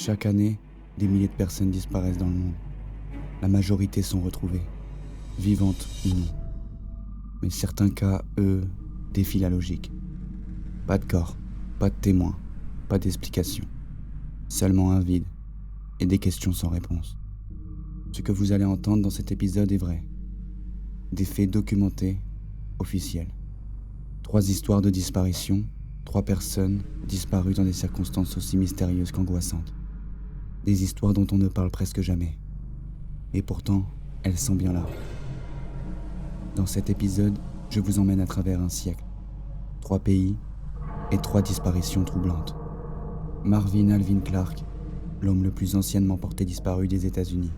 Chaque année, des milliers de personnes disparaissent dans le monde. La majorité sont retrouvées, vivantes ou non. Mais certains cas, eux, défient la logique. Pas de corps, pas de témoins, pas d'explication. Seulement un vide et des questions sans réponse. Ce que vous allez entendre dans cet épisode est vrai. Des faits documentés, officiels. 3 histoires de disparition, 3 personnes disparues dans des circonstances aussi mystérieuses qu'angoissantes. Des histoires dont on ne parle presque jamais. Et pourtant, elles sont bien là. Dans cet épisode, je vous emmène à travers un siècle, 3 pays et 3 disparitions troublantes. Marvin Alvin Clark, l'homme le plus anciennement porté disparu des États-Unis.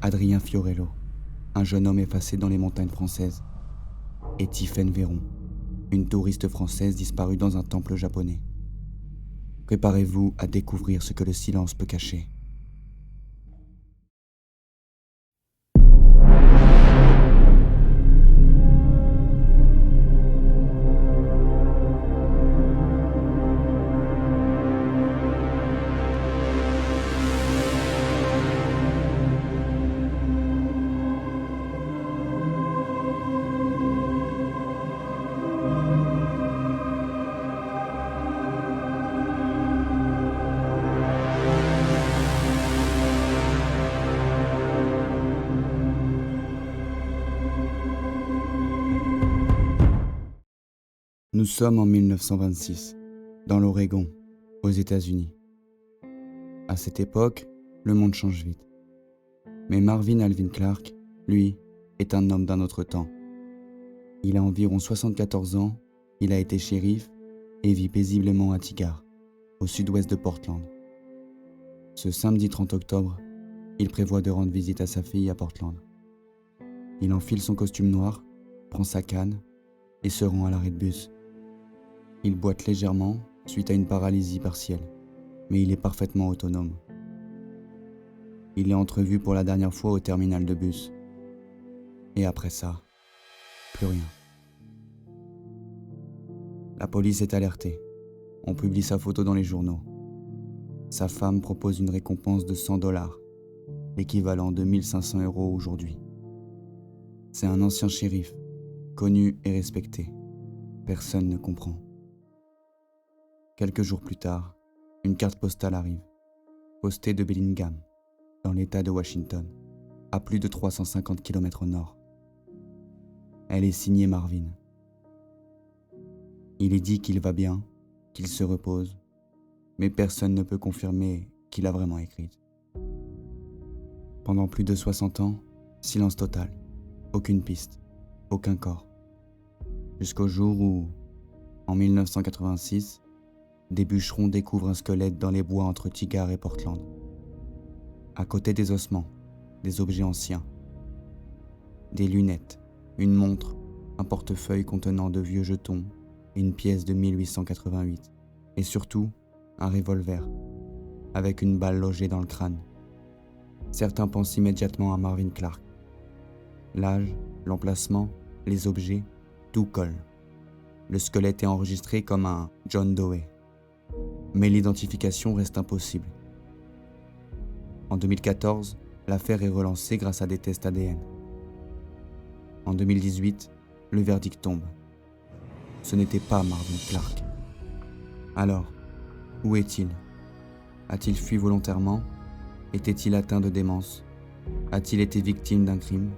Adrien Fiorello, un jeune homme effacé dans les montagnes françaises. Et Tiphaine Véron, une touriste française disparue dans un temple japonais. Préparez-vous à découvrir ce que le silence peut cacher. Nous sommes en 1926, dans l'Oregon, aux États-Unis. À cette époque, le monde change vite. Mais Marvin Alvin Clark, lui, est un homme d'un autre temps. Il a environ 74 ans, il a été shérif et vit paisiblement à Tigard, au sud-ouest de Portland. Ce samedi 30 octobre, il prévoit de rendre visite à sa fille à Portland. Il enfile son costume noir, prend sa canne et se rend à l'arrêt de bus. Il boite légèrement suite à une paralysie partielle, mais il est parfaitement autonome. Il est entrevu pour la dernière fois au terminal de bus. Et après ça, plus rien. La police est alertée. On publie sa photo dans les journaux. Sa femme propose une récompense de $100, l'équivalent de 1500 € aujourd'hui. C'est un ancien shérif, connu et respecté. Personne ne comprend. Quelques jours plus tard, une carte postale arrive, postée de Bellingham, dans l'État de Washington, à plus de 350 km au nord. Elle est signée Marvin. Il est dit qu'il va bien, qu'il se repose, mais personne ne peut confirmer qu'il a vraiment écrit. Pendant plus de 60 ans, silence total, aucune piste, aucun corps. Jusqu'au jour où, en 1986, des bûcherons découvrent un squelette dans les bois entre Tigard et Portland. À côté des ossements, des objets anciens. Des lunettes, une montre, un portefeuille contenant de vieux jetons et une pièce de 1888. Et surtout, un revolver, avec une balle logée dans le crâne. Certains pensent immédiatement à Marvin Clark. L'âge, l'emplacement, les objets, tout colle. Le squelette est enregistré comme un John Doe. Mais l'identification reste impossible. En 2014, l'affaire est relancée grâce à des tests ADN. En 2018, le verdict tombe. Ce n'était pas Marvin Clark. Alors, où est-il ? A-t-il fui volontairement ? Était-il atteint de démence ? A-t-il été victime d'un crime ?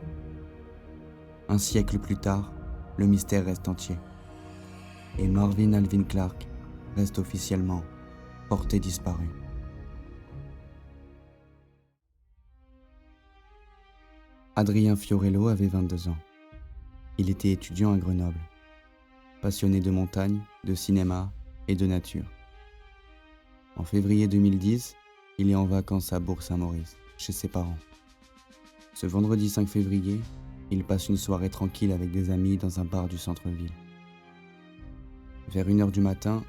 Un siècle plus tard, le mystère reste entier. Et Marvin Alvin Clark reste officiellement porté disparu. Adrien Fiorello avait 22 ans. Il était étudiant à Grenoble, passionné de montagne, de cinéma et de nature. En février 2010, il est en vacances à Bourg-Saint-Maurice, chez ses parents. Ce vendredi 5 février, il passe une soirée tranquille avec des amis dans un bar du centre-ville. Vers 1h du matin,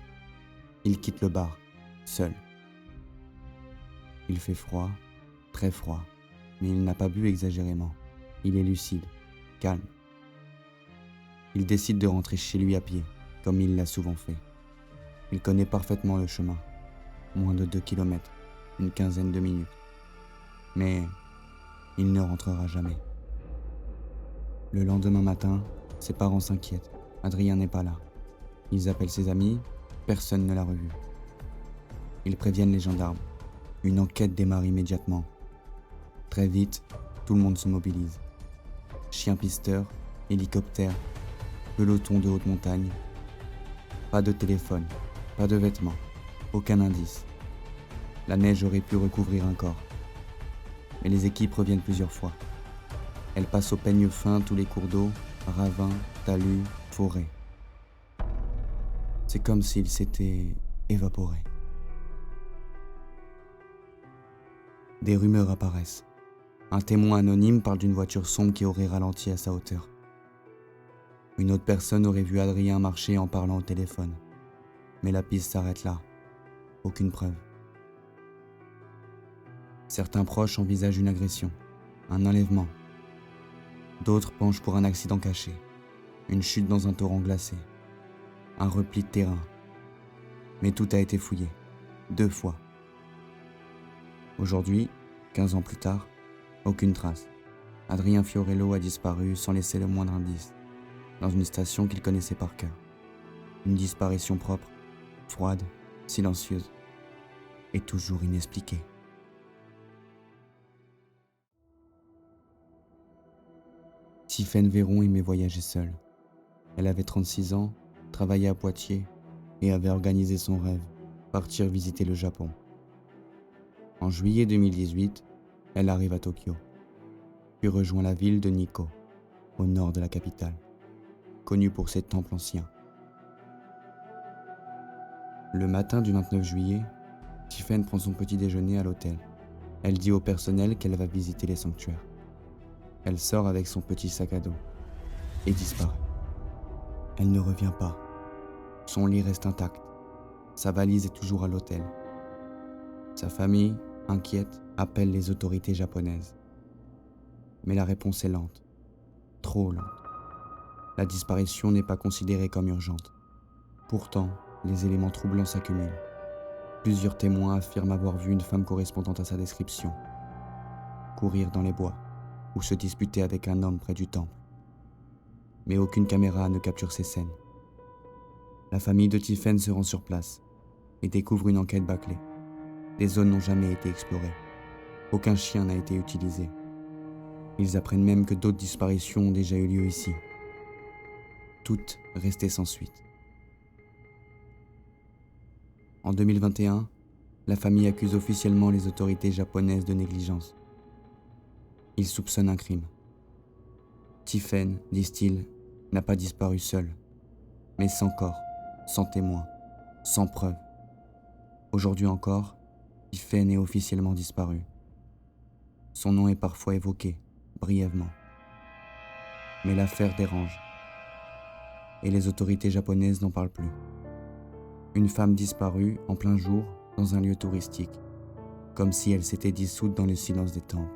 il quitte le bar, seul. Il fait froid, très froid, mais il n'a pas bu exagérément. Il est lucide, calme. Il décide de rentrer chez lui à pied, comme il l'a souvent fait. Il connaît parfaitement le chemin, moins de 2 km. une quinzaine de minutes. Mais il ne rentrera jamais. Le lendemain matin, ses parents s'inquiètent. Adrien n'est pas là. Ils appellent ses amis, personne ne l'a revu. Ils préviennent les gendarmes. Une enquête démarre immédiatement. Très vite, tout le monde se mobilise. Chiens pisteurs, hélicoptères, peloton de haute montagne. Pas de téléphone, pas de vêtements, aucun indice. La neige aurait pu recouvrir un corps. Mais les équipes reviennent plusieurs fois. Elles passent au peigne fin tous les cours d'eau, ravins, talus, forêts. C'est comme s'ils s'étaient évaporés. Des rumeurs apparaissent. Un témoin anonyme parle d'une voiture sombre qui aurait ralenti à sa hauteur. Une autre personne aurait vu Adrien marcher en parlant au téléphone. Mais la piste s'arrête là. Aucune preuve. Certains proches envisagent une agression, un enlèvement. D'autres penchent pour un accident caché, une chute dans un torrent glacé, un repli de terrain. Mais tout a été fouillé, 2 fois. Aujourd'hui, 15 ans plus tard, aucune trace. Adrien Fiorello a disparu sans laisser le moindre indice, dans une station qu'il connaissait par cœur. Une disparition propre, froide, silencieuse, et toujours inexpliquée. Tiffaine Véron aimait voyager seule. Elle avait 36 ans, travaillait à Poitiers et avait organisé son rêve, partir visiter le Japon. En juillet 2018, elle arrive à Tokyo, puis rejoint la ville de Nikko, au nord de la capitale, connue pour ses temples anciens. Le matin du 29 juillet, Tiffaine prend son petit déjeuner à l'hôtel. Elle dit au personnel qu'elle va visiter les sanctuaires. Elle sort avec son petit sac à dos et disparaît. Elle ne revient pas. Son lit reste intact. Sa valise est toujours à l'hôtel. Sa famille, inquiète, appelle les autorités japonaises. Mais la réponse est lente. Trop lente. La disparition n'est pas considérée comme urgente. Pourtant, les éléments troublants s'accumulent. Plusieurs témoins affirment avoir vu une femme correspondante à sa description courir dans les bois ou se disputer avec un homme près du temple. Mais aucune caméra ne capture ces scènes. La famille de Tiffaine se rend sur place et découvre une enquête bâclée. Les zones n'ont jamais été explorées. Aucun chien n'a été utilisé. Ils apprennent même que d'autres disparitions ont déjà eu lieu ici. Toutes restées sans suite. En 2021, la famille accuse officiellement les autorités japonaises de négligence. Ils soupçonnent un crime. Tiffaine, disent-ils, n'a pas disparu seule, mais sans corps, sans témoin, sans preuve. Aujourd'hui encore, Tiffaine est officiellement disparue. Son nom est parfois évoqué, brièvement. Mais l'affaire dérange, et les autorités japonaises n'en parlent plus. Une femme disparue en plein jour dans un lieu touristique, comme si elle s'était dissoute dans le silence des temples.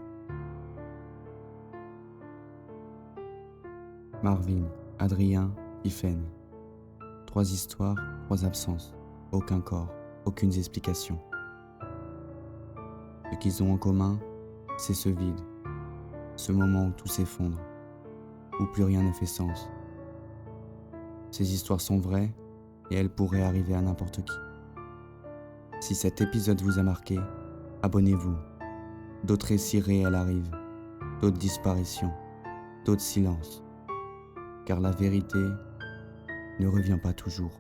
Marvin, Adrien, Tiffaine. 3 histoires, 3 absences. Aucun corps, aucune explication. Ce qu'ils ont en commun, c'est ce vide, ce moment où tout s'effondre, où plus rien ne fait sens. Ces histoires sont vraies et elles pourraient arriver à n'importe qui. Si cet épisode vous a marqué, abonnez-vous. D'autres récits réels arrivent, d'autres disparitions, d'autres silences. Car la vérité ne revient pas toujours.